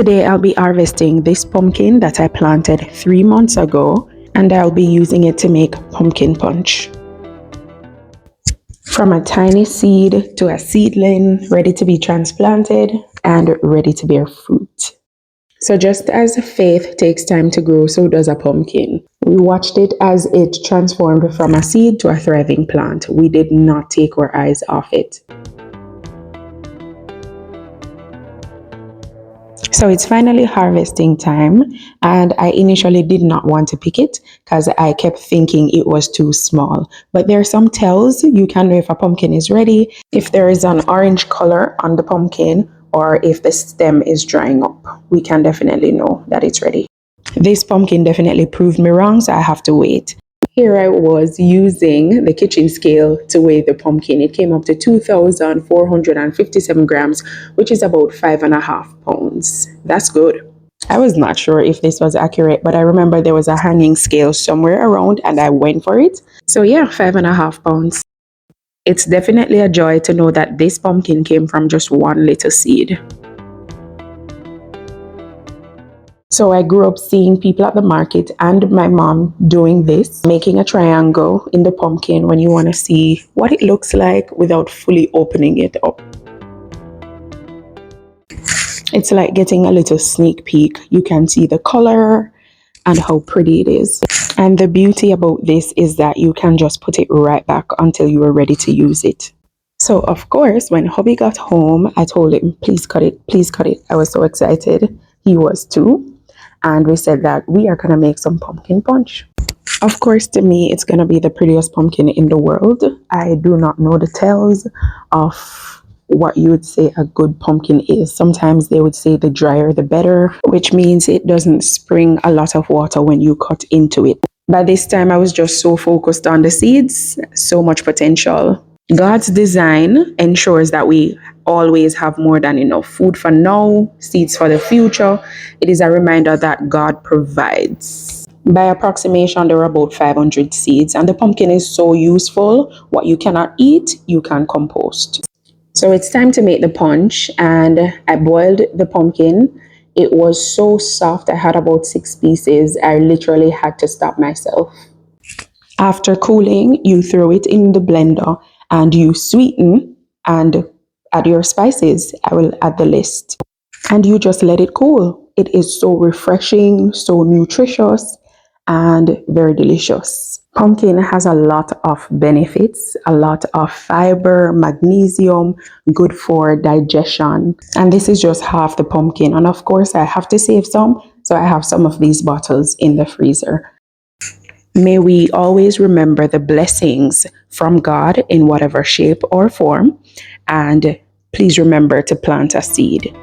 Today I'll be harvesting this pumpkin that I planted 3 months ago, and I'll be using it to make pumpkin punch. From a tiny seed to a seedling ready to be transplanted and ready to bear fruit. So just as faith takes time to grow, so does a pumpkin. We watched it as it transformed from a seed to a thriving plant. We did not take our eyes off it. So it's finally harvesting time, and I initially did not want to pick it because I kept thinking it was too small. But there are some tells you can know if a pumpkin is ready, if there is an orange color on the pumpkin, or if the stem is drying up. We can definitely know that it's ready. This pumpkin definitely proved me wrong, so I have to wait. Here I was using the kitchen scale to weigh the pumpkin. It came up to 2,457 grams, which is about 5.5 pounds. That's good. I was not sure if this was accurate, but I remember there was a hanging scale somewhere around and I went for it. So yeah, 5.5 pounds. It's definitely a joy to know that this pumpkin came from just one little seed. So I grew up seeing people at the market and my mom doing this, making a triangle in the pumpkin when you want to see what it looks like without fully opening it up. It's like getting a little sneak peek. You can see the color and how pretty it is. And the beauty about this is that you can just put it right back until you are ready to use it. So of course, when hubby got home, I told him, please cut it, please cut it. I was so excited. He was too. And we said that we are going to make some pumpkin punch. Of course, to me, it's going to be the prettiest pumpkin in the world. I do not know the tells of what you would say a good pumpkin is. Sometimes they would say the drier the better, which means it doesn't spring a lot of water when you cut into it. By this time, I was just so focused on the seeds, so much potential. God's design ensures that we always have more than enough food for now, seeds for the future. It is a reminder that God provides. By approximation, there are about 500 seeds, and the pumpkin is so useful. What you cannot eat, you can compost. So it's time to make the punch, and I boiled the pumpkin. It was so soft. I had about 6 pieces. I literally had to stop myself. After cooling, you throw it in the blender and you sweeten and add your spices. I will add the list. And you just let it cool. It is so refreshing, so nutritious, and very delicious. Pumpkin has a lot of benefits, a lot of fiber, magnesium, good for digestion. And this is just half the pumpkin. And of course, I have to save some, so I have some of these bottles in the freezer. May we always remember the blessings from God in whatever shape or form, and please remember to plant a seed.